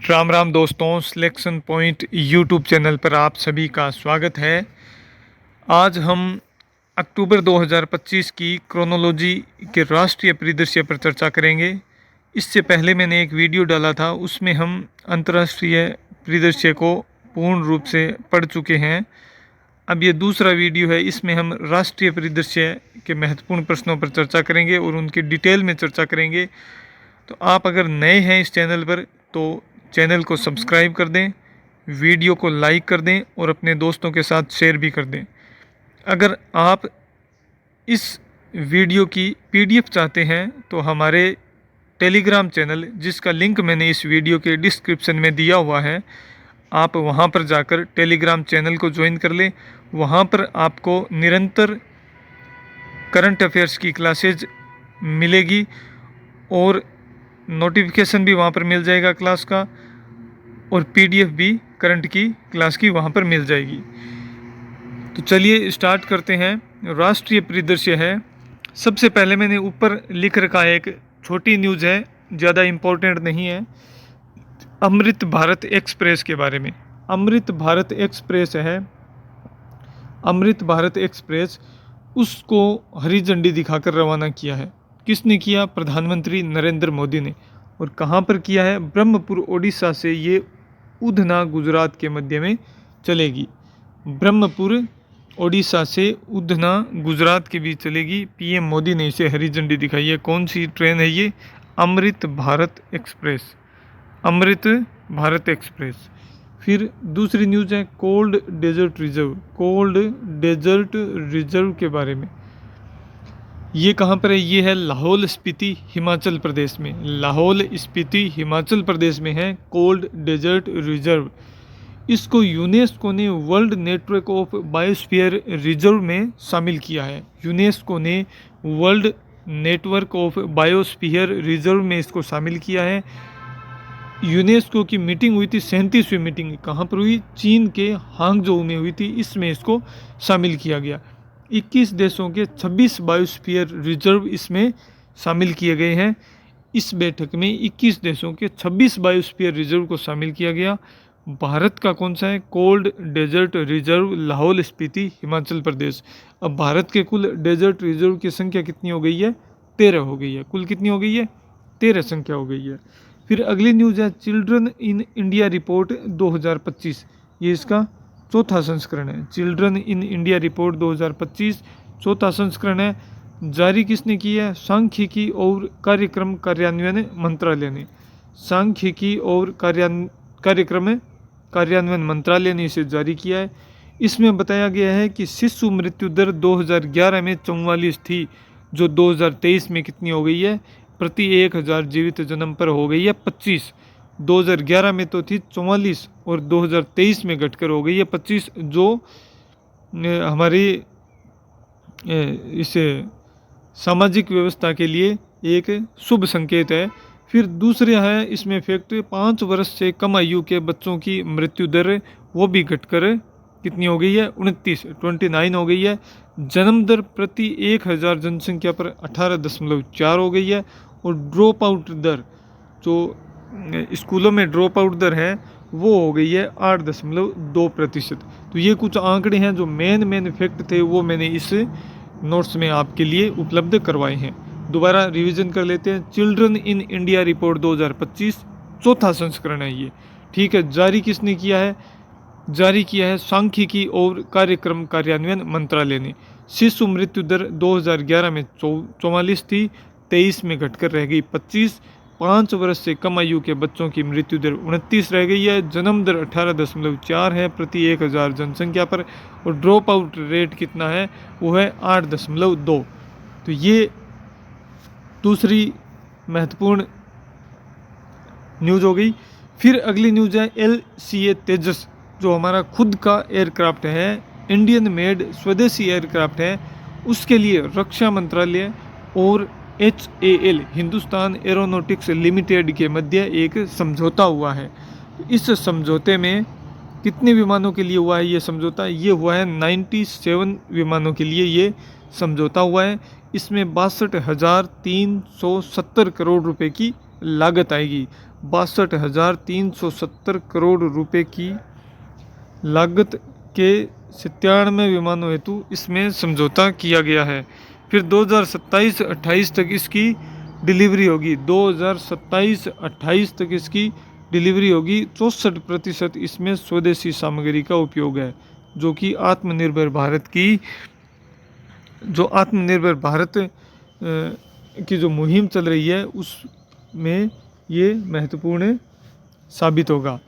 राम राम दोस्तों, selection point YouTube channel पर आप सभी का स्वागत है। आज हम अक्टूबर 2025 की क्रोनोलॉजी के राष्ट्रीय परिदृश्य पर चर्चा करेंगे। इससे पहले मैंने एक वीडियो डाला था, उसमें हम अंतर्राष्ट्रीय परिदृश्य को पूर्ण रूप से पढ़ चुके हैं। अब ये दूसरा वीडियो है, इसमें हम राष्ट्रीय परिदृश्य के महत्वपूर्ण प्रश्नों पर चर्चा करेंगे और उनकी डिटेल में चर्चा करेंगे। तो आप अगर नए हैं इस चैनल पर तो चैनल को सब्सक्राइब कर दें, वीडियो को लाइक कर दें और अपने दोस्तों के साथ शेयर भी कर दें। अगर आप इस वीडियो की पीडीएफ चाहते हैं तो हमारे टेलीग्राम चैनल, जिसका लिंक मैंने इस वीडियो के डिस्क्रिप्शन में दिया हुआ है, आप वहां पर जाकर टेलीग्राम चैनल को ज्वाइन कर लें। वहां पर आपको निरंतर करंट अफेयर्स की क्लासेज मिलेगी और नोटिफिकेशन भी वहाँ पर मिल जाएगा क्लास का, और पीडीएफ भी करंट की क्लास की वहाँ पर मिल जाएगी। तो चलिए स्टार्ट करते हैं। राष्ट्रीय परिदृश्य है। सबसे पहले मैंने ऊपर लिख रखा है, एक छोटी न्यूज़ है, ज़्यादा इम्पोर्टेंट नहीं है, अमृत भारत एक्सप्रेस के बारे में। अमृत भारत एक्सप्रेस है, अमृत भारत एक्सप्रेस, उसको हरी झंडी दिखाकर रवाना किया है। किसने किया? प्रधानमंत्री नरेंद्र मोदी ने। और कहाँ पर किया है? ब्रह्मपुर ओडिशा से ये उधना गुजरात के मध्य में चलेगी। ब्रह्मपुर ओडिशा से उधना गुजरात के बीच चलेगी। पीएम मोदी ने इसे हरी झंडी दिखाई है। कौन सी ट्रेन है ये? Amrit Bharat express, Amrit Bharat express. फिर दूसरी न्यूज़ है cold desert reserve, cold desert reserve के बारे में। ये कहाँ पर है? ये है लाहौल स्पीति हिमाचल प्रदेश में। लाहौल स्पीति हिमाचल प्रदेश में है कोल्ड डेजर्ट रिजर्व। इसको यूनेस्को ने world network of biosphere reserve में शामिल किया है। यूनेस्को ने world network of biosphere reserve में इसको शामिल किया है। यूनेस्को की मीटिंग हुई थी, 37वीं मीटिंग कहाँ पर हुई? चीन के हांगझोउ में हुई थी। इसमें इसको शामिल किया गया। 21 देशों के 26 बायोस्फीयर रिजर्व इसमें शामिल किए गए हैं। इस बैठक में 21 देशों के 26 बायोस्फीयर रिजर्व को शामिल किया गया। भारत का कौन सा है? Cold desert reserve Lahaul Spiti Himachal Pradesh. अब भारत के कुल डेजर्ट रिजर्व की संख्या कितनी हो गई है? 13 हो गई है। कुल कितनी हो गई है? 13 संख्या हो गई है। फिर अगली न्यूज़ है चिल्ड्रन इन इंडिया रिपोर्ट 2025। ये इसका चौथा संस्करण है। चिल्ड्रन इन इंडिया रिपोर्ट 2025 चौथा संस्करण है। जारी किसने की है? सांख्यिकी और कार्यक्रम कार्यान्वयन मंत्रालय ने। सांख्यिकी और कार्यान्वयन मंत्रालय ने इसे जारी किया है। इसमें बताया गया है कि शिशु मृत्यु दर 2011 में 44 थी, जो 2023 में कितनी हो गई है? प्रति 1000 जीवित जन्म पर हो गई है 25। 2011 में तो थी 44 और 2023 में घटकर हो गई है 25, जो हमारी इस सामाजिक व्यवस्था के लिए एक शुभ संकेत है। फिर दूसरा है इसमें फैक्ट, 5 वर्ष से कम आयु के बच्चों की मृत्यु दर वो भी घटकर कितनी हो गई है? 29 हो गई है। जन्म दर प्रति 1000 जनसंख्या पर 18.4 हो गई है। और ड्रॉप आउट दर, जो स्कूलों में ड्रॉप आउट दर है, वो हो गई है 8.2%। तो ये कुछ आंकड़े हैं जो मेन फैक्ट थे, वो मैंने इस नोट्स में आपके लिए उपलब्ध करवाए हैं। दोबारा रिवीजन कर लेते हैं। चिल्ड्रन इन इंडिया रिपोर्ट 2025 चौथा संस्करण है ये, ठीक है। जारी किसने किया है? जारी किया है सांख्यिकी और कार्यक्रम कार्यान्वयन मंत्रालय ने। शिशु मृत्यु दर 2011 में 44 थी, 23 में घटकर रह गई 25। 5 वर्ष से कम आयु के बच्चों की मृत्यु दर 29 रह गई है। जन्म दर 18.4 है प्रति 1000 जनसंख्या पर। और ड्रॉप आउट रेट कितना है? वो है 8.2। तो ये दूसरी महत्वपूर्ण न्यूज़ हो गई। फिर अगली न्यूज़ है LCA तेजस, जो हमारा खुद का एयरक्राफ्ट है, इंडियन मेड स्वदेशी एयरक्राफ्ट है। उसके लिए रक्षा मंत्रालय और HAL हिंदुस्तान एरोनॉटिक्स लिमिटेड के मध्य एक समझौता हुआ है। इस समझौते में कितने विमानों के लिए हुआ है ये समझौता? ये हुआ है 97 विमानों के लिए ये समझौता हुआ है। इसमें 62,370 करोड़ रुपए की लागत आएगी। 62,370 करोड़ रुपए की लागत के 97 विमानों हेतु इसमें समझौता किया गया है। फिर 2027-28 तक इसकी डिलीवरी होगी। 2027-28 तक इसकी डिलीवरी होगी। 64% इसमें स्वदेशी सामग्री का उपयोग है, जो कि आत्मनिर्भर भारत की जो मुहिम चल रही है उसमें ये महत्वपूर्ण साबित होगा।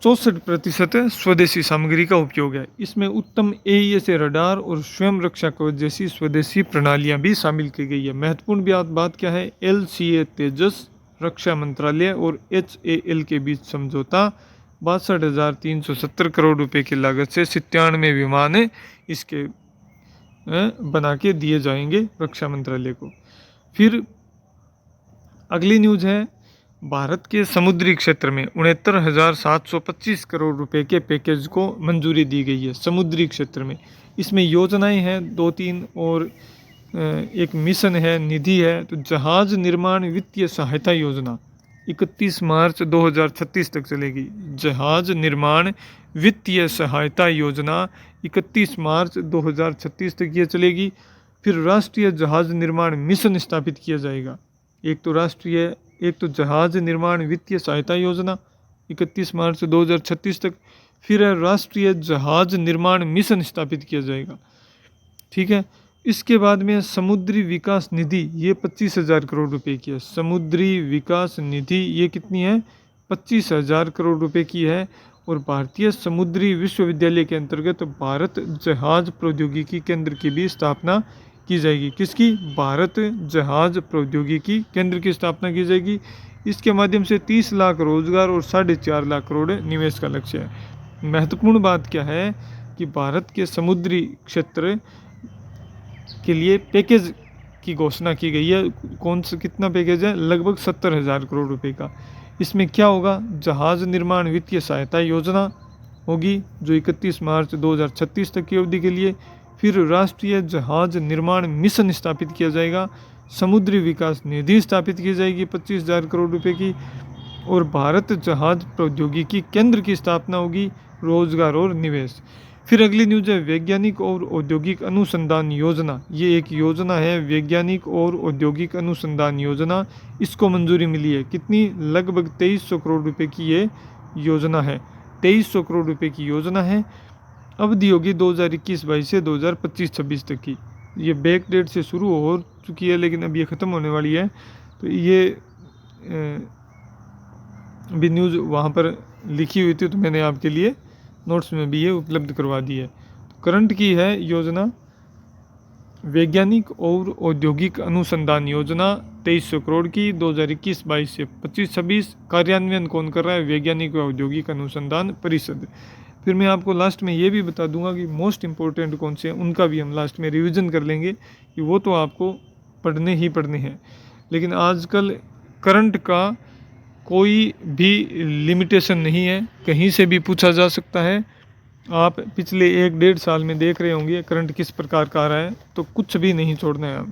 64% स्वदेशी सामग्री का उपयोग है। इसमें उत्तम AES रडार और स्वयं रक्षा कवच जैसी स्वदेशी प्रणालियां भी शामिल की गई है। महत्वपूर्ण बात क्या है? LCA तेजस, रक्षा मंत्रालय और HAL के बीच समझौता। 62,370 करोड़ रुपए की लागत से 97 विमान इसके बना के दिए जाएंगे रक्षा मंत्रालय को। फिर अगली न्यूज़ है, भारत के समुद्री क्षेत्र में 69,725 करोड़ रुपए के पैकेज को मंजूरी दी गई है। समुद्री क्षेत्र में इसमें योजनाएं हैं 2-3 और एक मिशन है, निधि है। तो जहाज निर्माण वित्तीय सहायता योजना 31 मार्च 2036 तक चलेगी। जहाज निर्माण वित्तीय सहायता योजना 31 मार्च 2036 तक ये चलेगी। फिर राष्ट्रीय जहाज निर्माण मिशन स्थापित किया जाएगा। एक तो जहाज निर्माण वित्तीय सहायता योजना 31 मार्च 2036 तक, फिर राष्ट्रीय जहाज निर्माण मिशन स्थापित किया जाएगा। ठीक है। इसके बाद में समुद्री विकास निधि, ये 25,000 करोड़ रुपए की है। समुद्री विकास निधि ये कितनी है? 25,000 करोड़ रुपए की है। और भारतीय समुद्री विश्वविद्यालय के अंतर्गत भारत जहाज प्रौद्योगिकी केंद्र की भी स्थापना की जाएगी। किसकी? भारत जहाज प्रौद्योगिकी केंद्र की स्थापना की जाएगी। इसके माध्यम से 30 लाख रोजगार और 4.5 लाख करोड़ निवेश का लक्ष्य है। महत्वपूर्ण बात क्या है कि भारत के समुद्री क्षेत्र के लिए पैकेज की घोषणा की गई है। कौन सा कितना पैकेज है? लगभग 70,000 करोड़ रुपए का। इसमें क्या होगा? जहाज निर्माण वित्तीय सहायता योजना होगी जो 31 मार्च 2036 तक की अवधि के लिए। फिर राष्ट्रीय जहाज निर्माण मिशन स्थापित किया जाएगा। समुद्री विकास निधि स्थापित की जाएगी 25,000 करोड़ रुपए की। और भारत जहाज प्रौद्योगिकी केंद्र की स्थापना होगी, रोजगार और निवेश। फिर अगली न्यूज है वैज्ञानिक और औद्योगिक अनुसंधान योजना। ये एक योजना है, वैज्ञानिक और औद्योगिक अनुसंधान योजना। इसको मंजूरी मिली है। कितनी? लगभग 2300 करोड़ रुपए की ये योजना है। 2300 करोड़ रुपए की योजना है। अवधि होगी 2021-22 से 2025-26 तक की। ये बैक डेट से शुरू हो चुकी है लेकिन अब ये ख़त्म होने वाली है। तो ये भी न्यूज़ वहाँ पर लिखी हुई थी तो मैंने आपके लिए नोट्स में भी ये उपलब्ध करवा दी है। तो करंट की है योजना वैज्ञानिक और औद्योगिक अनुसंधान योजना 2300 करोड़ की 2021-22 से 25-26। कार्यान्वयन कौन कर रहा है? वैज्ञानिक व औद्योगिक अनुसंधान परिषद। फिर मैं आपको लास्ट में ये भी बता दूंगा कि मोस्ट इम्पोर्टेंट कौन से हैं, उनका भी हम लास्ट में रिवीजन कर लेंगे कि वो तो आपको पढ़ने ही पढ़ने हैं। लेकिन आजकल करंट का कोई भी लिमिटेशन नहीं है, कहीं से भी पूछा जा सकता है। आप पिछले 1-1.5 साल में देख रहे होंगे करंट किस प्रकार का आ रहा है, तो कुछ भी नहीं छोड़ना है आप।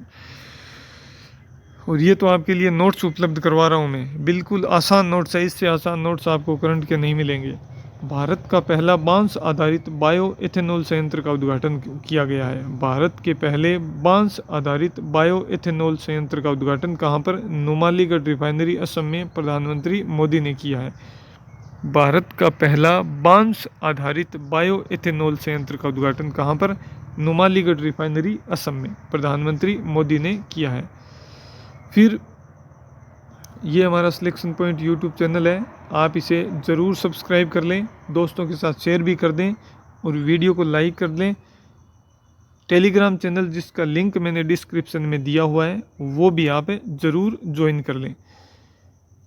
और ये तो आपके लिए नोट्स उपलब्ध करवा रहा हूँ मैं, बिल्कुल आसान नोट्स है। इससे आसान नोट्स आपको करंट के नहीं मिलेंगे। भारत का पहला बांस आधारित बायो एथेनॉल संयंत्र का उद्घाटन किया गया है। भारत के पहले बांस आधारित बायो एथेनॉल संयंत्र का उद्घाटन कहाँ पर? नुमालीगढ़ रिफाइनरी असम में प्रधानमंत्री मोदी ने किया है। भारत का पहला बांस आधारित बायो एथेनॉल संयंत्र का उद्घाटन कहाँ पर? नुमालीगढ़ रिफाइनरी असम में प्रधानमंत्री मोदी ने किया है। फिर ये हमारा सिलेक्शन पॉइंट यूट्यूब चैनल है, आप इसे ज़रूर सब्सक्राइब कर लें, दोस्तों के साथ शेयर भी कर दें और वीडियो को लाइक कर लें। टेलीग्राम चैनल जिसका लिंक मैंने डिस्क्रिप्शन में दिया हुआ है वो भी आप ज़रूर ज्वाइन कर लें।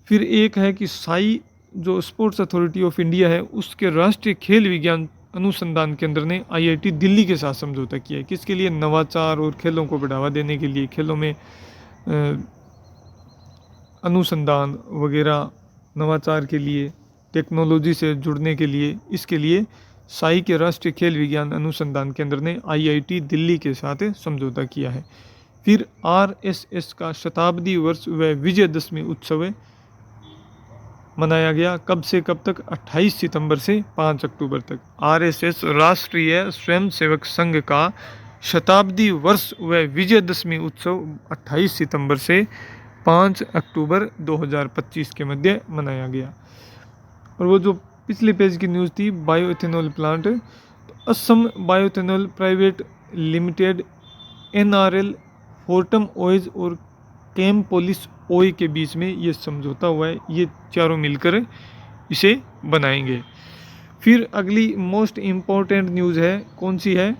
फिर एक है कि साई जो स्पोर्ट्स अथॉरिटी ऑफ इंडिया है उसके राष्ट्रीय खेल विज्ञान अनुसंधान केंद्र ने IIT दिल्ली के साथ समझौता किया है। किसके लिए? नवाचार और खेलों को बढ़ावा देने के लिए, खेलों में अनुसंधान वगैरह नवाचार के लिए, टेक्नोलॉजी से जुड़ने के लिए, इसके लिए साई के राष्ट्रीय खेल विज्ञान अनुसंधान केंद्र ने IIT दिल्ली के साथ समझौता किया है। फिर RSS का शताब्दी वर्ष व विजयदशमी उत्सव मनाया गया। कब से कब तक? 28 सितंबर से 5 अक्टूबर तक। आरएसएस राष्ट्रीय स्वयंसेवक संघ का शताब्दी वर्ष व विजयदशमी उत्सव 28 सितंबर से 5 अक्टूबर 2025 के मध्य मनाया गया। और वो जो पिछले पेज की न्यूज़ थी, बायो इथेनॉल प्लांट, तो Assam bio ethanol private limited NRL, Fortum ऑयज और केम पोलिस ओई के बीच में ये समझौता हुआ है। ये चारों मिलकर इसे बनाएंगे। फिर अगली मोस्ट इम्पोर्टेंट न्यूज़ है, कौन सी है?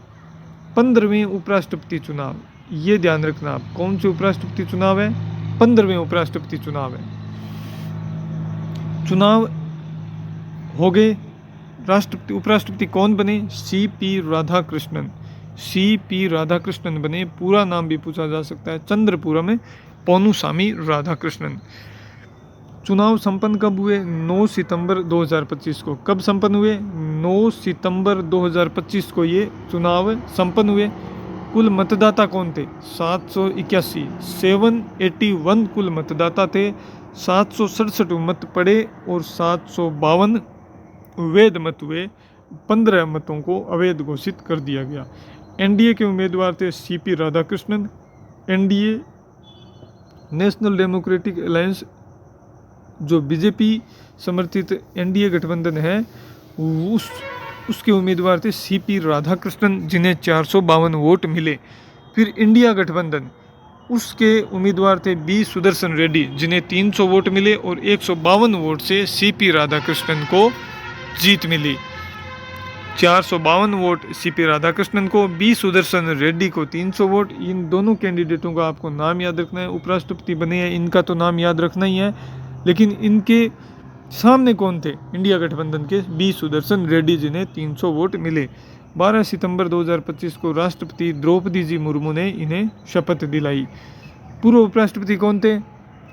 15वें उपराष्ट्रपति चुनाव। ये ध्यान रखना आप, कौन से उपराष्ट्रपति चुनाव है? 15वें उपराष्ट्रपति चुनाव है। चुनाव हो गए, राष्ट्रपति उपराष्ट्रपति कौन बने? सीपी राधाकृष्णन। सीपी राधाकृष्णन बने। पूरा नाम भी पूछा जा सकता है, चंद्रपुरम पोनुसामी राधाकृष्णन। चुनाव संपन्न कब हुए? 9 सितंबर 2025 को। कब संपन्न हुए? 9 सितंबर 2025 को ये चुनाव संपन्न हुए। कुल मतदाता कौन थे? 781, 781 कुल मतदाता थे। 767 मत पड़े और 752 वैध मत हुए। 15 मतों को अवैध घोषित कर दिया गया। एनडीए के उम्मीदवार थे CP Radhakrishnan. NDA national democratic alliance, जो बीजेपी समर्थित एनडीए गठबंधन है, उसके उम्मीदवार थे सीपी राधाकृष्णन, जिन्हें 452 वोट मिले। फिर इंडिया गठबंधन, उसके उम्मीदवार थे बी सुदर्शन रेड्डी, जिन्हें 300 वोट मिले और 152 वोट से सीपी राधाकृष्णन को जीत मिली। 452 वोट सीपी राधाकृष्णन को, बी सुदर्शन रेड्डी को 300 वोट। इन दोनों कैंडिडेटों का आपको नाम याद रखना है। उपराष्ट्रपति बने हैं, इनका तो नाम याद रखना ही है, लेकिन इनके सामने कौन थे? इंडिया गठबंधन के बी सुदर्शन रेड्डी, जिन्हें 300 वोट मिले। 12 सितंबर 2025 को राष्ट्रपति द्रौपदी जी मुर्मू ने इन्हें शपथ दिलाई। पूर्व उपराष्ट्रपति कौन थे?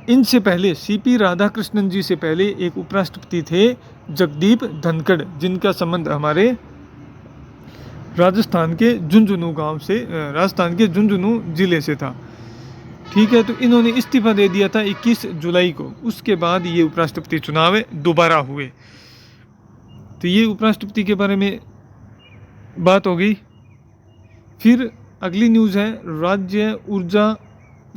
इनसे पहले, सीपी राधाकृष्णन जी से पहले एक उपराष्ट्रपति थे, जगदीप धनखड़, जिनका संबंध हमारे राजस्थान के झुंझुनू गांव से, राजस्थान के झुंझुनू जिले से था। ठीक है, तो इन्होंने इस्तीफा दे दिया था 21 जुलाई को। उसके बाद ये उपराष्ट्रपति चुनाव दोबारा हुए। तो ये उपराष्ट्रपति के बारे में बात हो गई। फिर अगली न्यूज़ है राज्य ऊर्जा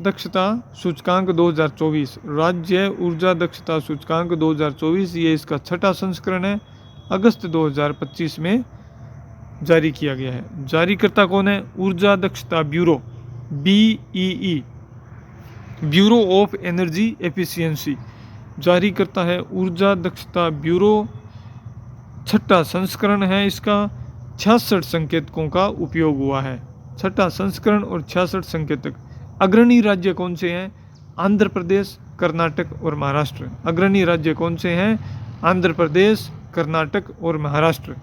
दक्षता सूचकांक 2024। राज्य ऊर्जा दक्षता सूचकांक 2024, ये इसका 6ठा संस्करण है। अगस्त 2025 में जारी किया गया है। जारीकर्ता कौन है? ऊर्जा दक्षता bureau, BEE, bureau of energy efficiency. जारी करता है ऊर्जा दक्षता ब्यूरो। 6ठा संस्करण है इसका। 66 संकेतकों का उपयोग हुआ है। 6ठा संस्करण और 66 संकेतक। अग्रणी राज्य कौन से हैं? आंध्र प्रदेश, कर्नाटक और महाराष्ट्र। अग्रणी राज्य कौन से हैं? आंध्र प्रदेश, कर्नाटक और महाराष्ट्र।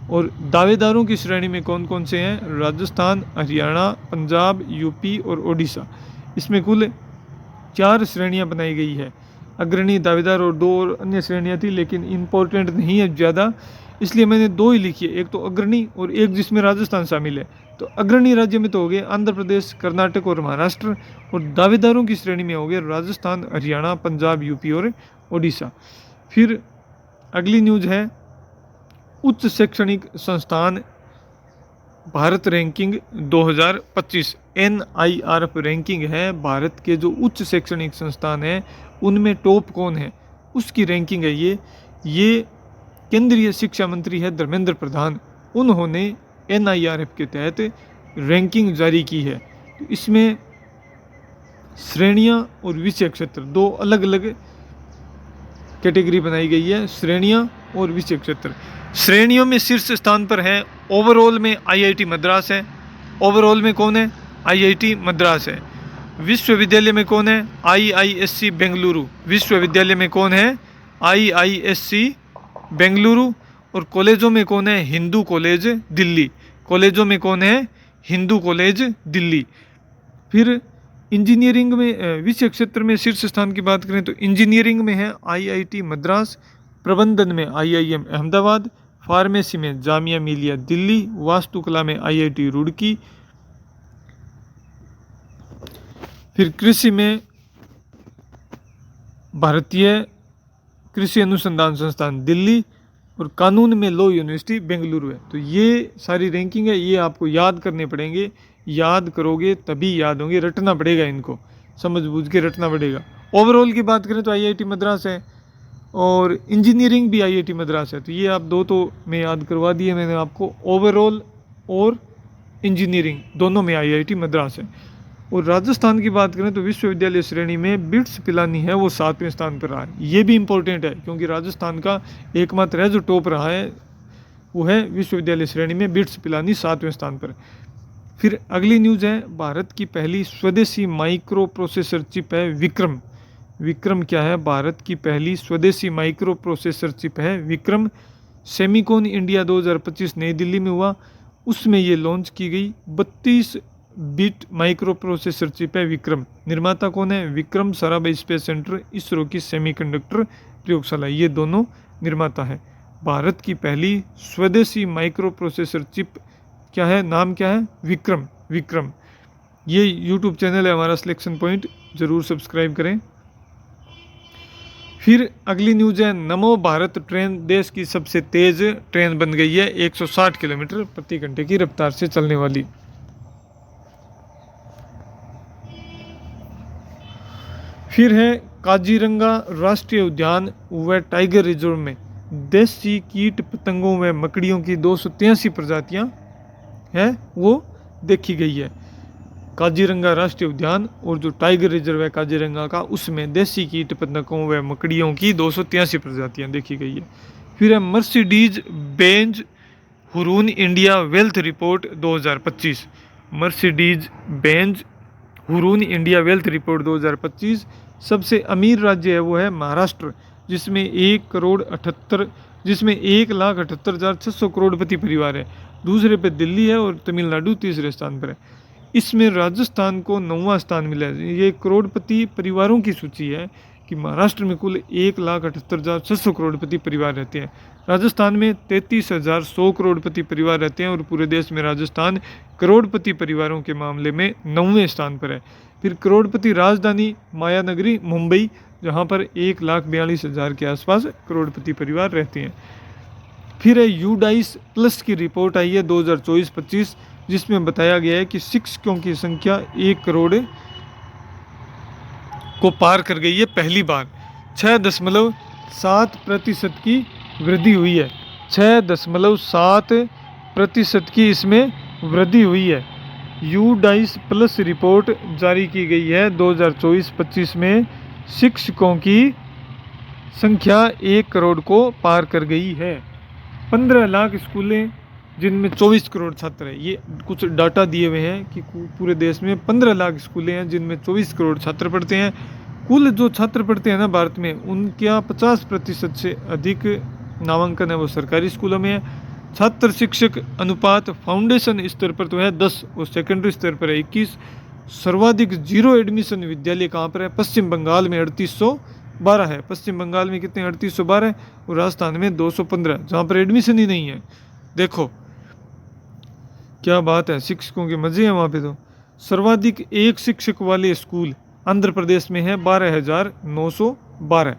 और दावेदारों की श्रेणी में कौन कौन से हैं? राजस्थान, हरियाणा, पंजाब, यूपी और ओडिशा। इसमें कुल 4 श्रेणियां बनाई गई है। अग्रणी, दावेदार और 2 और अन्य श्रेणियां थी, लेकिन इम्पोर्टेंट नहीं है ज़्यादा, इसलिए मैंने 2 ही लिखी है, एक तो अग्रणी और एक जिसमें राजस्थान शामिल है। तो अग्रणी राज्य में तो हो गए आंध्र प्रदेश, कर्नाटक और महाराष्ट्र, और दावेदारों की श्रेणी में हो गए राजस्थान, हरियाणा, पंजाब, यूपी और ओडिशा। फिर अगली न्यूज़ है उच्च शैक्षणिक संस्थान भारत रैंकिंग 2025। NIRF रैंकिंग है भारत के जो उच्च शैक्षणिक संस्थान हैं उनमें टॉप कौन है, उसकी रैंकिंग है ये केंद्रीय शिक्षा मंत्री है धर्मेंद्र प्रधान, उन्होंने NIRF के तहत रैंकिंग जारी की है। तो इसमें श्रेणियां और विषय क्षेत्र, 2 अलग अलग कैटेगरी बनाई गई है, श्रेणियां और विषय क्षेत्र। श्रेणियों में शीर्ष स्थान पर है, ओवरऑल में IIT मद्रास है। ओवरऑल में कौन है? IIT मद्रास है। विश्वविद्यालय में कौन है? IISc बेंगलुरु। विश्वविद्यालय में कौन है? IISc बेंगलुरु। और कॉलेजों में कौन है? हिंदू कॉलेज दिल्ली। कॉलेजों में कौन है? हिंदू कॉलेज दिल्ली। फिर इंजीनियरिंग में विषय क्षेत्र में शीर्ष स्थान की बात करें तो इंजीनियरिंग में है IIT मद्रास, प्रबंधन में IIM अहमदाबाद, फार्मेसी में जामिया मिलिया दिल्ली, वास्तुकला में IIT रुड़की। फिर कृषि में भारतीय कृषि अनुसंधान संस्थान दिल्ली और कानून में लॉ यूनिवर्सिटी बेंगलुरु है। तो ये सारी रैंकिंग है, ये आपको याद करने पड़ेंगे, याद करोगे तभी याद होंगे, रटना पड़ेगा, इनको समझ बूझ के रटना पड़ेगा। ओवरऑल की बात करें तो आईआईटी मद्रास है और इंजीनियरिंग भी आईआईटी मद्रास है। तो ये आप दो तो मैं याद करवा दिए मैंने आपको, ओवरऑल और इंजीनियरिंग दोनों में आईआईटी मद्रास है। और राजस्थान की बात करें तो विश्वविद्यालय श्रेणी में बिट्स पिलानी है, वो 7वें स्थान पर रहा है। ये भी इंपॉर्टेंट है क्योंकि राजस्थान का एकमात्र है जो टॉप रहा है, वो है विश्वविद्यालय श्रेणी में बिट्स पिलानी 7वें स्थान पर। फिर अगली न्यूज़ है, भारत की पहली स्वदेशी माइक्रो प्रोसेसर चिप है विक्रम। विक्रम क्या है? भारत की पहली स्वदेशी माइक्रो प्रोसेसर चिप है विक्रम। सेमिकॉन इंडिया 2025 नई दिल्ली में हुआ, उसमें ये लॉन्च की गई 32 बिट माइक्रो प्रोसेसर चिप है विक्रम। निर्माता कौन है? विक्रम साराभाई स्पेस सेंटर, इसरो की सेमीकंडक्टर प्रयोगशाला, ये दोनों निर्माता है। भारत की पहली स्वदेशी माइक्रो प्रोसेसर चिप क्या है? नाम क्या है? विक्रम। विक्रम ये यूट्यूब चैनल है हमारा सिलेक्शन पॉइंट, ज़रूर सब्सक्राइब करें। फिर अगली न्यूज़ है, नमो भारत ट्रेन देश की सबसे तेज़ ट्रेन बन गई है, 160 किलोमीटर प्रति घंटे की रफ्तार से चलने वाली। फिर है, काजीरंगा राष्ट्रीय उद्यान व टाइगर रिजर्व में देसी कीट पतंगों व मकड़ियों की 283 प्रजातियां हैं वो देखी गई है। काजीरंगा राष्ट्रीय उद्यान और जो टाइगर रिजर्व है काजीरंगा का, उसमें देसी कीट पतंगों व मकड़ियों की 283 प्रजातियां देखी गई है। फिर है, Mercedes Benz Hurun India wealth report 2025। Mercedes Benz Hurun India wealth report 2025। सबसे अमीर राज्य है वो है महाराष्ट्र, जिसमें 1,78,600 करोड़पति परिवार है। दूसरे पे दिल्ली है और तमिलनाडु तीसरे स्थान पर है। इसमें राजस्थान को 9वां स्थान मिला है। ये करोड़पति परिवारों की सूची है कि महाराष्ट्र में कुल 1,78,600 करोड़पति परिवार रहते हैं। राजस्थान में 33,100 करोड़पति परिवार रहते हैं और पूरे देश में राजस्थान करोड़पति परिवारों के मामले में 9वें स्थान पर है। फिर करोड़पति राजधानी मायानगरी मुंबई, जहां पर 1,42,000 के आसपास करोड़पति परिवार रहते हैं। फिर है, यूडाइस प्लस की रिपोर्ट आई है 2024-25, जिसमें बताया गया है कि शिक्षकों की संख्या 1 करोड़ को पार कर गई है पहली बार। 6.7% की वृद्धि हुई है। 6.7% की इसमें वृद्धि हुई है। यूडाइस प्लस रिपोर्ट जारी की गई है 2024-25 में, शिक्षकों की संख्या 1 करोड़ को पार कर गई है। 15 लाख स्कूलें जिनमें 24 करोड़ छात्र हैं, ये कुछ डाटा दिए हुए हैं कि पूरे देश में 15 लाख स्कूलें हैं जिनमें 24 करोड़ छात्र पढ़ते हैं। कुल जो छात्र पढ़ते हैं ना भारत में, उनका 50% से अधिक नामांकन है वो सरकारी स्कूलों में है। छात्र शिक्षक अनुपात फाउंडेशन स्तर पर तो है 10 और सेकेंडरी स्तर पर है 21। सर्वाधिक जीरो एडमिशन विद्यालय कहाँ पर है? पश्चिम बंगाल में 3812 है। पश्चिम बंगाल में कितने? 3812 और राजस्थान में 215, जहाँ पर एडमिशन ही नहीं है। देखो क्या बात है, शिक्षकों के मजे हैं वहाँ पे। तो सर्वाधिक एक शिक्षक वाले स्कूल आंध्र प्रदेश में है 12,912,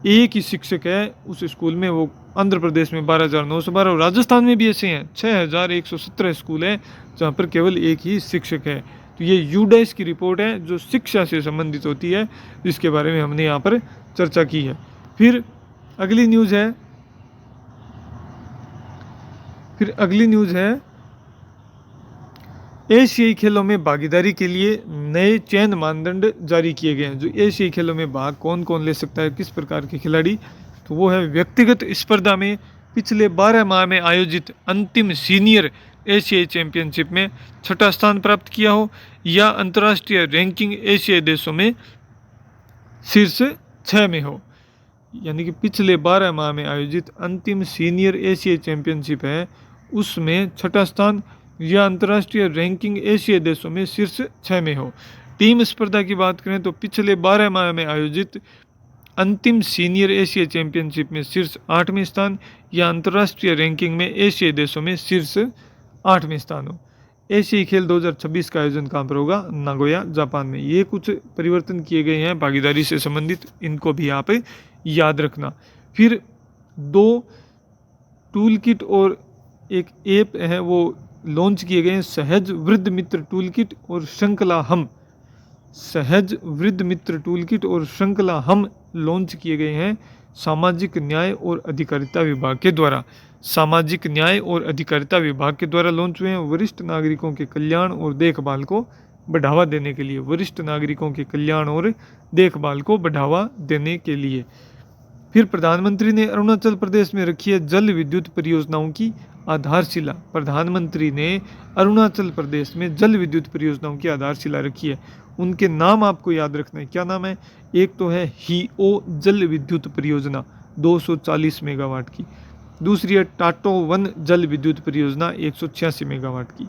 एक ही शिक्षक है उस स्कूल में, वो आंध्र प्रदेश में 12,912। और राजस्थान में भी ऐसे हैं 6,117 स्कूल हैं जहाँ पर केवल एक ही शिक्षक है। तो ये यूडाइस की रिपोर्ट है जो शिक्षा से संबंधित होती है, जिसके बारे में हमने यहाँ पर चर्चा की है। फिर अगली न्यूज़ है, एशियाई खेलों में भागीदारी के लिए नए चयन मानदंड जारी किए गए हैं। जो एशियाई खेलों में भाग कौन कौन ले सकता है, किस प्रकार के खिलाड़ी, तो वो है व्यक्तिगत स्पर्धा में पिछले 12 माह में आयोजित अंतिम सीनियर एशियाई चैंपियनशिप में 6ठा स्थान प्राप्त किया हो, या अंतर्राष्ट्रीय रैंकिंग एशियाई देशों में शीर्ष 6 में हो। यानी कि पिछले 12 माह में आयोजित अंतिम सीनियर एशियाई चैंपियनशिप है, उसमें 6ठा स्थान, या अंतर्राष्ट्रीय रैंकिंग एशियाई देशों में शीर्ष 6 में हो। टीम स्पर्धा की बात करें तो पिछले 12 माह में आयोजित अंतिम सीनियर एशियाई चैंपियनशिप में शीर्ष 8वें स्थान, या अंतर्राष्ट्रीय रैंकिंग में एशियाई देशों में शीर्ष 8वें स्थान हो। एशियाई खेल 2026 का आयोजन कहाँ पर होगा? नागोया, जापान में। ये कुछ परिवर्तन किए गए हैं भागीदारी से संबंधित, इनको भी आप याद रखना। फिर 2 टूल किट और एक ऐप है वो लॉन्च किए गए हैं, सहज वृद्ध मित्र टूल किट और श्रृंखला हम। सहज वृद्ध मित्र टूल किट और श्रृंखला हम लॉन्च किए गए हैं सामाजिक न्याय और अधिकारिता विभाग के द्वारा। सामाजिक न्याय और अधिकारिता विभाग के द्वारा लॉन्च हुए हैं वरिष्ठ नागरिकों के कल्याण और देखभाल को बढ़ावा देने के लिए। वरिष्ठ नागरिकों के कल्याण और देखभाल को बढ़ावा देने के लिए। फिर प्रधानमंत्री ने अरुणाचल प्रदेश में रखी है जल विद्युत परियोजनाओं की आधारशिला। प्रधानमंत्री ने अरुणाचल प्रदेश में जल विद्युत परियोजनाओं की आधारशिला रखी है। उनके नाम आपको याद रखना है, क्या नाम है? एक तो है हीओ जल विद्युत परियोजना 240 मेगावाट की, दूसरी है टाटो 1 जल विद्युत परियोजना 186 मेगावाट की।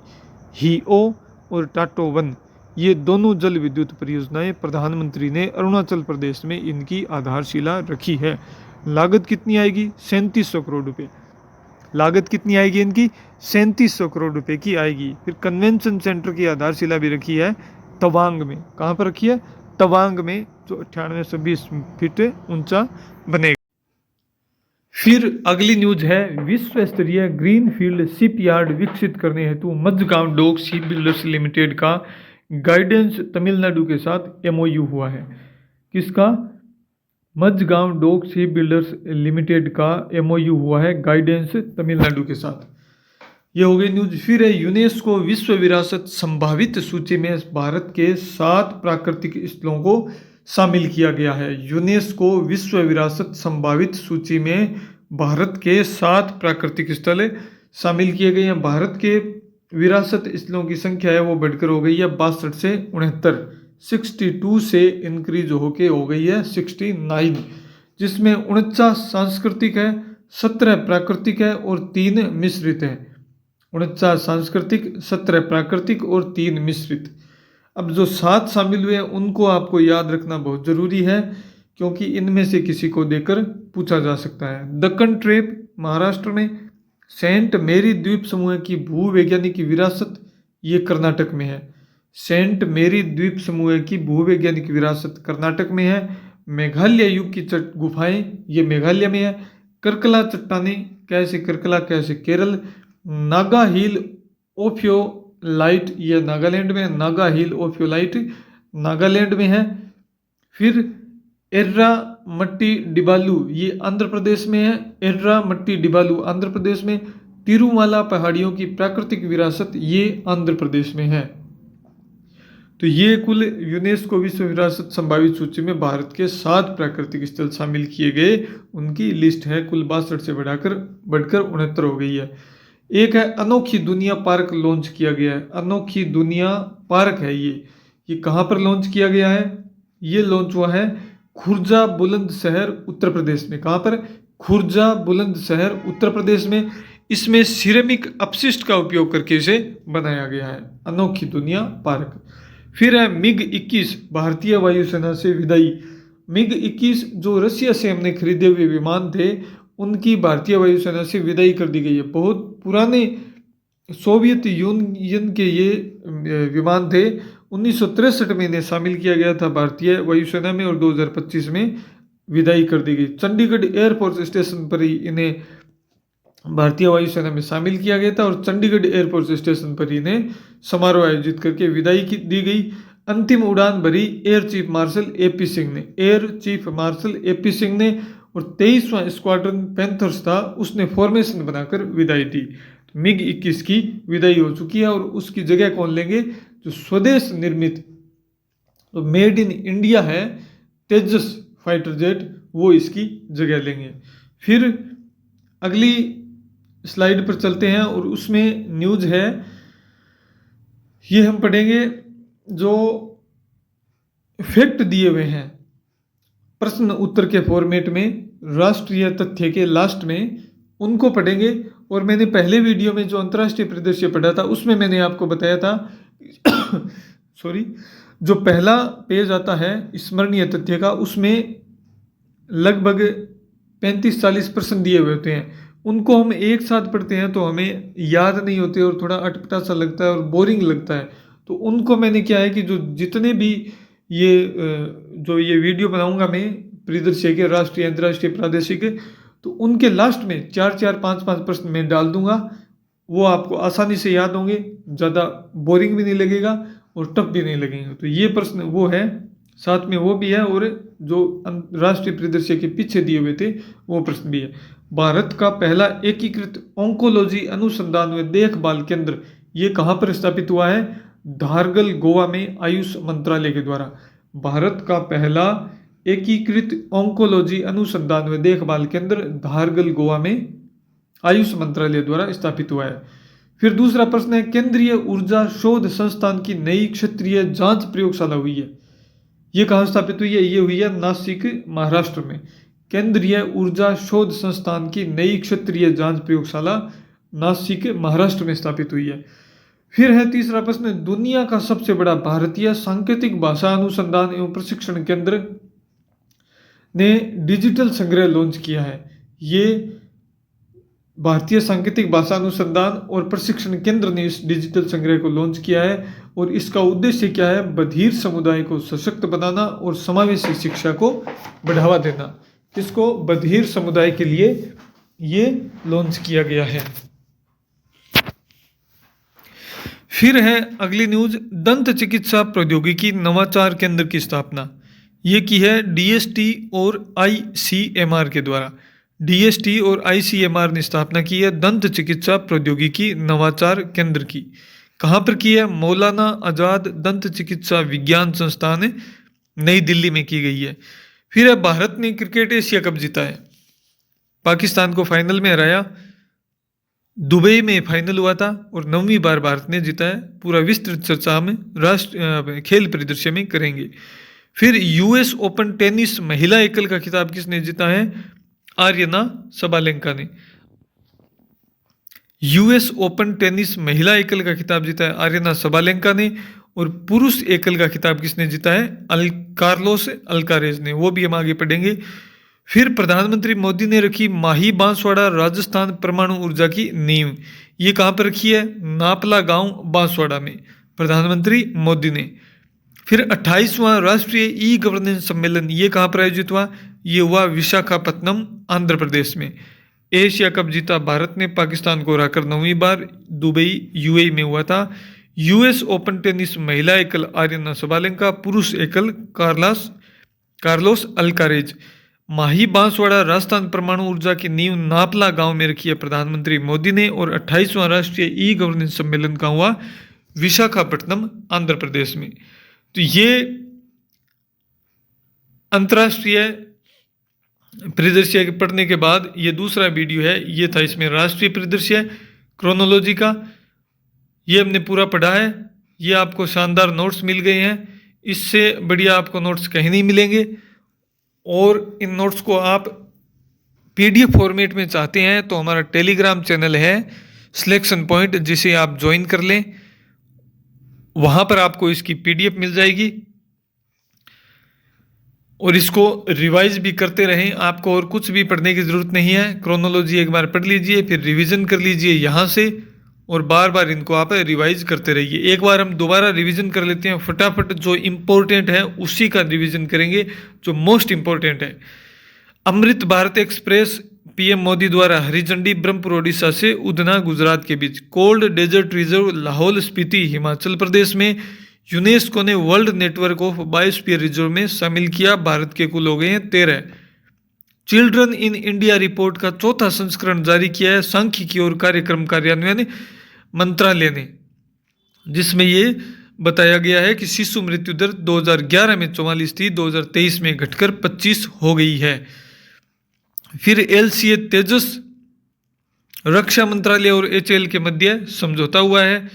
हीओ और टाटो 1 ये दोनों जल विद्युत परियोजनाएं प्रधानमंत्री ने अरुणाचल प्रदेश में इनकी आधारशिला रखी है। लागत कितनी आएगी? 3700 करोड़ रुपए। लागत कितनी आएगी इनकी? 3700 करोड़ रुपए की आएगी। फिर कन्वेंशन सेंटर की आधारशिला भी रखी है तवांग में। कहाँ पर रखी है? तवांग में, जो 9820 फीट ऊंचा बनेगा। फिर अगली न्यूज है विश्व स्तरीय ग्रीन फील्ड शिपयार्ड विकसित करने हेतु Mazagon dock ship builders limited का गाइडेंस तमिलनाडु के साथ एमओयू हुआ है। किसका? Mazagon dock ship builders limited का एमओयू हुआ है गाइडेंस तमिलनाडु के साथ। ये हो गई न्यूज। फिर है यूनेस्को विश्व विरासत संभावित सूची में भारत के 7 प्राकृतिक स्थलों को शामिल किया गया है। यूनेस्को विश्व विरासत संभावित सूची में भारत के 7 प्राकृतिक स्थल शामिल किए गए हैं। भारत के विरासत स्थलों की संख्या है वो बढ़कर हो गई है 62 से 69, 62 से इंक्रीज होके हो गई है 69, जिसमें 49 सांस्कृतिक है, 17 प्राकृतिक है और 3 मिश्रित है। 49 सांस्कृतिक, 17 प्राकृतिक और 3 मिश्रित। अब जो 7 शामिल हुए हैं उनको आपको याद रखना बहुत जरूरी है, क्योंकि इनमें से किसी को देकर पूछा जा सकता है। दक्कन ट्रेप महाराष्ट्र में, सेंट मेरी द्वीप समूह की भूवैज्ञानिक विरासत ये कर्नाटक में है। सेंट मेरी द्वीप समूह की भूवैज्ञानिक विरासत कर्नाटक में है। मेघालय युग की गुफाएं ये मेघालय में है। करकला चट्टानें, कैसे करकला कैसे केरल। नागा हिल ओफियोलाइट ये नागालैंड में, नागा हिल ओफियोलाइट नागालैंड में है। फिर एर्रा मट्टी डिबालू ये आंध्र प्रदेश में है। एर्रा मट्टी डिबालू आंध्र प्रदेश में। तिरुमाला पहाड़ियों की प्राकृतिक विरासत ये आंध्र प्रदेश में है। तो ये कुल यूनेस्को विश्व विरासत संभावित सूची में भारत के 7 प्राकृतिक स्थल शामिल किए गए उनकी लिस्ट है। कुल 62 से बढ़कर 69 हो गई है। एक है अनोखी दुनिया पार्क लॉन्च किया गया है। अनोखी दुनिया पार्क है ये कहाँ पर लॉन्च किया गया है? ये लॉन्च हुआ है खुर्जा बुलंदशहर उत्तर प्रदेश में। कहाँ पर? खुर्जा बुलंदशहर उत्तर प्रदेश में। इसमें सिरेमिक अपशिष्ट का उपयोग करके इसे बनाया गया है, अनोखी दुनिया पार्क। फिर है मिग 21 भारतीय वायुसेना से विदाई। मिग 21 जो रशिया से हमने खरीदे हुए विमान थे उनकी भारतीय वायुसेना से विदाई कर दी गई है। बहुत पुराने सोवियत यूनियन के ये विमान थे। 1963 में इन्हें शामिल किया गया था भारतीय वायुसेना में और 2025 में विदाई कर दी गई। चंडीगढ़ एयरफोर्स स्टेशन पर ही इन्हें भारतीय वायुसेना में शामिल किया गया था और चंडीगढ़ एयरफोर्स स्टेशन पर इन्हें समारोह आयोजित करके विदाई दी गई। अंतिम उड़ान भरी air chief marshal AP Singh ने। Air chief marshal AP Singh ने और 23वां स्क्वाड्रन पैंथर्स था उसने फॉर्मेशन बनाकर विदाई दी। तो मिग 21 की विदाई हो चुकी है और उसकी जगह कौन लेंगे? जो स्वदेश निर्मित तो मेड इन इंडिया है तेजस फाइटर जेट, वो इसकी जगह लेंगे। फिर अगली स्लाइड पर चलते हैं और उसमें न्यूज है ये हम पढ़ेंगे जो फैक्ट दिए हुए हैं प्रश्न उत्तर के फॉर्मेट में राष्ट्रीय तथ्य के लास्ट में, उनको पढ़ेंगे। और मैंने पहले वीडियो में जो अंतर्राष्ट्रीय परिदृश्य पढ़ा था उसमें मैंने आपको बताया था सॉरी, जो पहला पेज आता है स्मरणीय तथ्य का उसमें लगभग 35-40% दिए हुए होते हैं। उनको हम एक साथ पढ़ते हैं तो हमें याद नहीं होते और थोड़ा अटपटा सा लगता है और बोरिंग लगता है। तो उनको मैंने क्या है कि जो जितने भी ये वीडियो बनाऊंगा मैं परिदृश्य के, राष्ट्रीय, अंतर्राष्ट्रीय, प्रादेशिक, तो उनके लास्ट में 4-4, 5-5 प्रश्न मैं डाल दूंगा। वो आपको आसानी से याद होंगे, ज़्यादा बोरिंग भी नहीं लगेगा और टफ भी नहीं लगेंगे। तो ये प्रश्न वो है, साथ में वो भी है, और जो राष्ट्रीय परिदृश्य के पीछे दिए हुए थे वो प्रश्न भी है। भारत का पहला एकीकृत ऑन्कोलॉजी अनुसंधान व देखभाल केंद्र ये कहाँ पर स्थापित हुआ है? धारगल, गोवा में, आयुष मंत्रालय के द्वारा। भारत का पहला एकीकृत ऑन्कोलॉजी अनुसंधान व देखभाल केंद्र धारगल, गोवा में, आयुष मंत्रालय द्वारा स्थापित हुआ है। फिर दूसरा प्रश्न है, केंद्रीय ऊर्जा शोध संस्थान की नई क्षेत्रीय जांच प्रयोगशाला हुई है, ये कहाँ स्थापित हुई है? ये हुई है नासिक, महाराष्ट्र में। केंद्रीय ऊर्जा शोध संस्थान की नई क्षेत्रीय जांच प्रयोगशाला नासिक, महाराष्ट्र में स्थापित हुई है। फिर है तीसरा प्रश्न, दुनिया का सबसे बड़ा भारतीय सांकेतिक भाषा अनुसंधान एवं प्रशिक्षण केंद्र ने डिजिटल संग्रह लॉन्च किया है। ये भारतीय सांकेतिक भाषा अनुसंधान और प्रशिक्षण केंद्र ने इस डिजिटल संग्रह को लॉन्च किया है, और इसका उद्देश्य क्या है? बधिर समुदाय को सशक्त बनाना और समावेशी शिक्षा को बढ़ावा देना। इसको बधिर समुदाय के लिए ये लॉन्च किया गया है। फिर है अगली न्यूज, दंत चिकित्सा प्रौद्योगिकी नवाचार केंद्र की स्थापना ये की है डीएसटी और आईसीएमआर के द्वारा। डीएसटी और आईसीएमआर ने स्थापना की है दंत चिकित्सा प्रौद्योगिकी नवाचार केंद्र की। कहाँ पर की है? मौलाना आजाद दंत चिकित्सा विज्ञान संस्थान, नई दिल्ली में की गई है। फिर है, भारत ने क्रिकेट एशिया कप जीता है, पाकिस्तान को फाइनल में हराया। दुबई में फाइनल हुआ था और 9वीं बार भारत ने जीता है। पूरा विस्तृत चर्चा हम राष्ट्र खेल परिदृश्य में करेंगे। फिर यूएस ओपन टेनिस महिला एकल का खिताब किसने जीता है? आर्यना सबालेंका ने। यूएस ओपन टेनिस महिला एकल का खिताब जीता है आर्यना सबालेंका ने, और पुरुष एकल का खिताब किसने जीता है? कार्लोस अल्कारेज ने। वो भी हम आगे पढ़ेंगे। फिर प्रधानमंत्री मोदी ने रखी माही बांसवाड़ा राजस्थान परमाणु ऊर्जा की नींव, ये कहाँ पर रखी है? नापला गांव बांसवाड़ा में, प्रधानमंत्री मोदी ने। फिर 28वां राष्ट्रीय ई गवर्नेंस सम्मेलन ये कहाँ पर आयोजित हुआ? ये हुआ विशाखापत्तनम, आंध्र प्रदेश में। एशिया कप जीता भारत ने, पाकिस्तान को हराकर 9वीं बार। दुबई यूएई में हुआ था। यूएस ओपन टेनिस महिला एकल आर्यना सबालेंका, पुरुष एकल कार्लोस अल्कारेज। माही बांसवाड़ा राजस्थान परमाणु ऊर्जा की नींव नापला गांव में रखी है प्रधानमंत्री मोदी ने, और 28वां राष्ट्रीय ई गवर्नेंस सम्मेलन का हुआ विशाखापट्टनम, आंध्र प्रदेश में। तो ये अंतर्राष्ट्रीय परिदृश्य पढ़ने के बाद ये दूसरा वीडियो है, ये था इसमें राष्ट्रीय परिदृश्य क्रोनोलॉजी का, ये हमने पूरा पढ़ा है। ये आपको शानदार नोट्स मिल गए हैं, इससे बढ़िया आपको नोट्स कहीं नहीं मिलेंगे। और इन नोट्स को आप पीडीएफ फॉर्मेट में चाहते हैं तो हमारा टेलीग्राम चैनल है सिलेक्शन पॉइंट, जिसे आप ज्वाइन कर लें, वहाँ पर आपको इसकी पीडीएफ मिल जाएगी। और इसको रिवाइज भी करते रहें, आपको और कुछ भी पढ़ने की ज़रूरत नहीं है। क्रोनोलॉजी एक बार पढ़ लीजिए, फिर रिवीजन कर लीजिए यहाँ से, और बार बार इनको आप रिवाइज करते रहिए। एक बार हम दोबारा रिवीजन कर लेते हैं, फटाफट जो इम्पोर्टेंट है उसी का रिवीजन करेंगे, जो मोस्ट इम्पोर्टेंट है। अमृत भारत एक्सप्रेस पीएम मोदी द्वारा हरी झंडी, ब्रह्मपुर ओडिशा से उधना गुजरात के बीच। Cold desert reserve Lahaul Spiti Himachal Pradesh में यूनेस्को ने world network of biosphere reserve में शामिल किया। भारत के कुल हो गए हैं 13। चिल्ड्रन इन इंडिया रिपोर्ट का चौथा संस्करण जारी किया है सांख्यिकी और कार्यक्रम कार्यान्वयन मंत्रालय ने, जिसमें ये बताया गया है कि शिशु मृत्यु दर 2011 में 44 थी, 2023 में घटकर 25 हो गई है। फिर एलसीए तेजस, रक्षा मंत्रालय और एचएएल के मध्य समझौता हुआ है।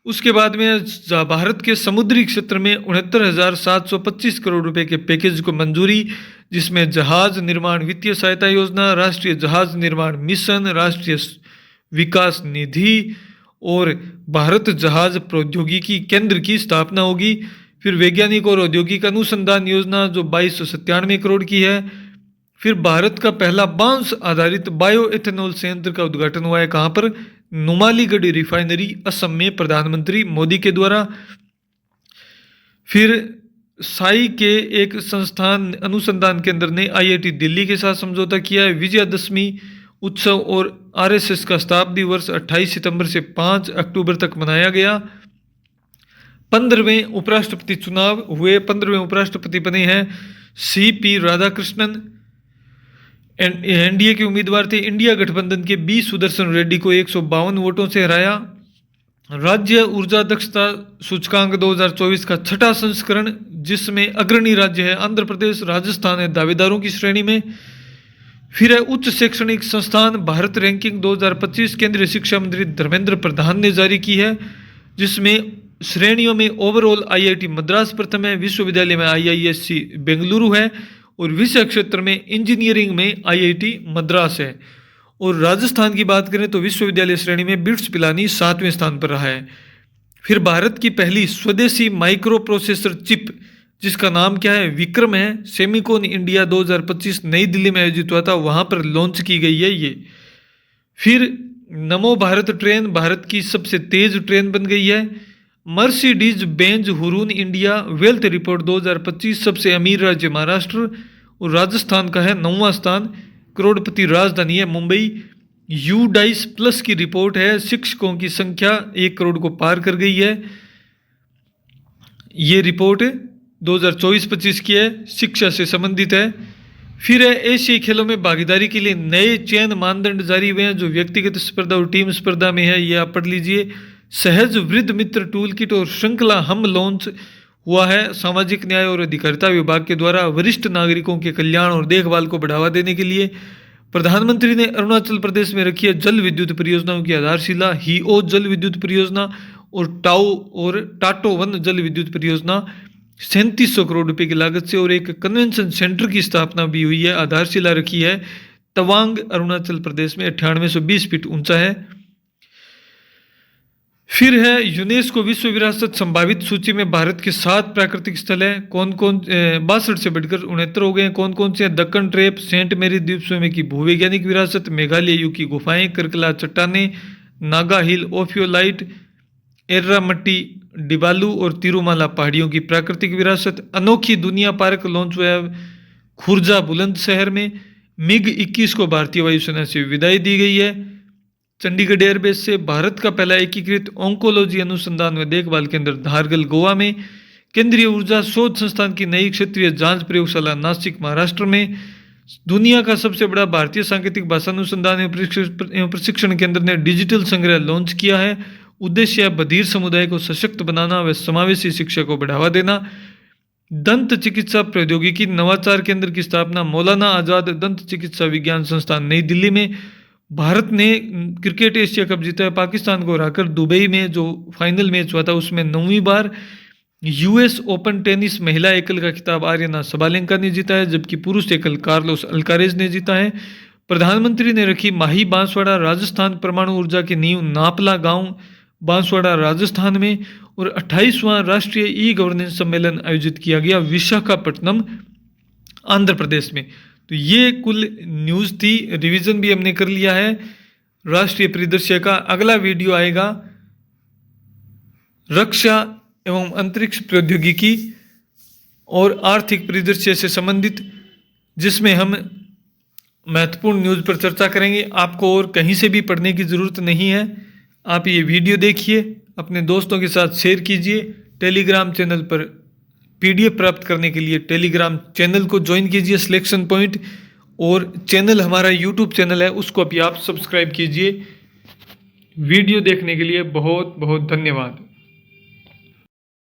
उसके बाद में भारत के समुद्री क्षेत्र में 69,725 करोड़ रुपए के पैकेज को मंजूरी, जिसमें जहाज निर्माण वित्तीय सहायता योजना, राष्ट्रीय जहाज निर्माण मिशन, राष्ट्रीय विकास निधि और भारत जहाज प्रौद्योगिकी केंद्र की स्थापना होगी। फिर वैज्ञानिक और औद्योगिक अनुसंधान योजना जो 2297 करोड़ की है। फिर भारत का पहला बांस आधारित बायो एथेनॉल संयंत्र का उद्घाटन हुआ है, कहाँ पर? नुमालीगढ़ रिफाइनरी, असम में, प्रधानमंत्री मोदी के द्वारा। फिर साई के एक संस्थान अनुसंधान केंद्र ने आईआईटी दिल्ली के साथ समझौता किया है। विजयादशमी उत्सव और आरएसएस का शताब्दी वर्ष 28 सितंबर से 5 अक्टूबर तक मनाया गया। 15वें उपराष्ट्रपति चुनाव हुए। 15वें उपराष्ट्रपति बने हैं सीपी राधाकृष्णन, एनडीए के उम्मीदवार थे। इंडिया गठबंधन के बी सुदर्शन रेड्डी को 152 वोटों से हराया। राज्य ऊर्जा दक्षता सूचकांक 2024 का छठा संस्करण, जिसमें अग्रणी राज्य है आंध्र प्रदेश, राजस्थान है दावेदारों की श्रेणी में। फिर है उच्च शैक्षणिक संस्थान भारत रैंकिंग 2025, केंद्रीय शिक्षा मंत्री धर्मेंद्र प्रधान ने जारी की है, जिसमें श्रेणियों में ओवरऑल आईआईटी मद्रास प्रथम है, विश्वविद्यालय में आईआईएससी बेंगलुरु है और विषय क्षेत्र में इंजीनियरिंग में आईआईटी मद्रास है। और राजस्थान की बात करें तो विश्वविद्यालय श्रेणी में बिट्स पिलानी 7वें स्थान पर रहा है। फिर भारत की पहली स्वदेशी माइक्रो प्रोसेसर चिप, जिसका नाम क्या है, विक्रम है, सेमिकॉन इंडिया 2025 नई दिल्ली में आयोजित हुआ था, वहां पर लॉन्च की गई है ये। फिर नमो भारत ट्रेन भारत की सबसे तेज ट्रेन बन गई है। Mercedes Benz Hurun India wealth report 2025 सबसे अमीर राज्य महाराष्ट्र और राजस्थान का है 9वां स्थान। करोड़पति राजधानी है मुंबई। यूडाइस प्लस की रिपोर्ट है, शिक्षकों की संख्या 1 करोड़ को पार कर गई है। ये रिपोर्ट 2024-25 की है, शिक्षा से संबंधित है। फिर है एशियाई खेलों में भागीदारी के लिए नए चयन मानदंड जारी हुए हैं, जो व्यक्तिगत स्पर्धा और टीम स्पर्धा में है, ये आप पढ़ लीजिए। सहज वृद्ध मित्र टूल किट और श्रृंखला हम लॉन्च हुआ है सामाजिक न्याय और अधिकारिता विभाग के द्वारा वरिष्ठ नागरिकों के कल्याण और देखभाल को बढ़ावा देने के लिए। प्रधानमंत्री ने अरुणाचल प्रदेश में रखी है जल विद्युत परियोजनाओं की आधारशिला, हीओ जल विद्युत परियोजना और टाओ और टाटो वन जल विद्युत परियोजना 3700 करोड़ रुपए की लागत से, और एक कन्वेंशन सेंटर की स्थापना भी हुई है, आधारशिला रखी है तवांग अरुणाचल प्रदेश में, 9820 फीट ऊंचा है। फिर है यूनेस्को विश्व विरासत संभावित सूची में भारत के 7 प्राकृतिक स्थल हैं। कौन कौन 62 से बढ़कर 69 हो गए हैं। कौन कौन से हैं? दक्कन ट्रेप, सेंट मेरी द्वीप समूह की भूवैज्ञानिक विरासत, मेघालय यू की गुफाएं, करकला चट्टाने, नागा हिल, ओफियोलाइट, एर्रामट्टी, डिबालू और तिरुमाला पहाड़ियों की प्राकृतिक विरासत। अनोखी दुनिया पार्क लॉन्च हुआ है खुर्जा बुलंदशहर में। मिग 21 को भारतीय वायुसेना से विदाई दी गई है। चंडीगढ़ एयरबेस से भारत का पहला एकीकृत ऑन्कोलॉजी अनुसंधान व देखभाल केंद्र धारगल गोवा में। केंद्रीय ऊर्जा शोध संस्थान की नई क्षेत्रीय जांच प्रयोगशाला नासिक महाराष्ट्र में। दुनिया का सबसे बड़ा भारतीय सांकेतिक भाषा अनुसंधान एवं प्रशिक्षण केंद्र ने डिजिटल संग्रह लॉन्च किया है। उद्देश्य है बधिर समुदाय को सशक्त बनाना व समावेशी शिक्षा को बढ़ावा देना। दंत चिकित्सा प्रौद्योगिकी नवाचार केंद्र की स्थापना मौलाना आजाद दंत चिकित्सा विज्ञान संस्थान नई दिल्ली में। भारत ने क्रिकेट एशिया कप जीता है, पाकिस्तान को हराकर दुबई में जो फाइनल मैच हुआ था उसमें 9वीं बार। यूएस ओपन टेनिस महिला एकल का खिताब आर्यना सबालेंका ने जीता है, जबकि पुरुष एकल कार्लोस अल्कारेज ने जीता है। प्रधानमंत्री ने रखी माही बांसवाड़ा राजस्थान परमाणु ऊर्जा की नींव नापला गांव बांसवाड़ा राजस्थान में। और 28वां राष्ट्रीय ई गवर्नेंस सम्मेलन आयोजित किया गया विशाखापट्टनम आंध्र प्रदेश में। तो ये कुल न्यूज़ थी, रिवीजन भी हमने कर लिया है राष्ट्रीय परिदृश्य का। अगला वीडियो आएगा रक्षा एवं अंतरिक्ष प्रौद्योगिकी और आर्थिक परिदृश्य से संबंधित, जिसमें हम महत्वपूर्ण न्यूज़ पर चर्चा करेंगे। आपको और कहीं से भी पढ़ने की ज़रूरत नहीं है, आप ये वीडियो देखिए, अपने दोस्तों के साथ शेयर कीजिए। टेलीग्राम चैनल पर पीडीएफ प्राप्त करने के लिए टेलीग्राम चैनल को ज्वाइन कीजिए सिलेक्शन पॉइंट, और चैनल हमारा यूट्यूब चैनल है उसको भी आप सब्सक्राइब कीजिए। वीडियो देखने के लिए बहुत बहुत धन्यवाद।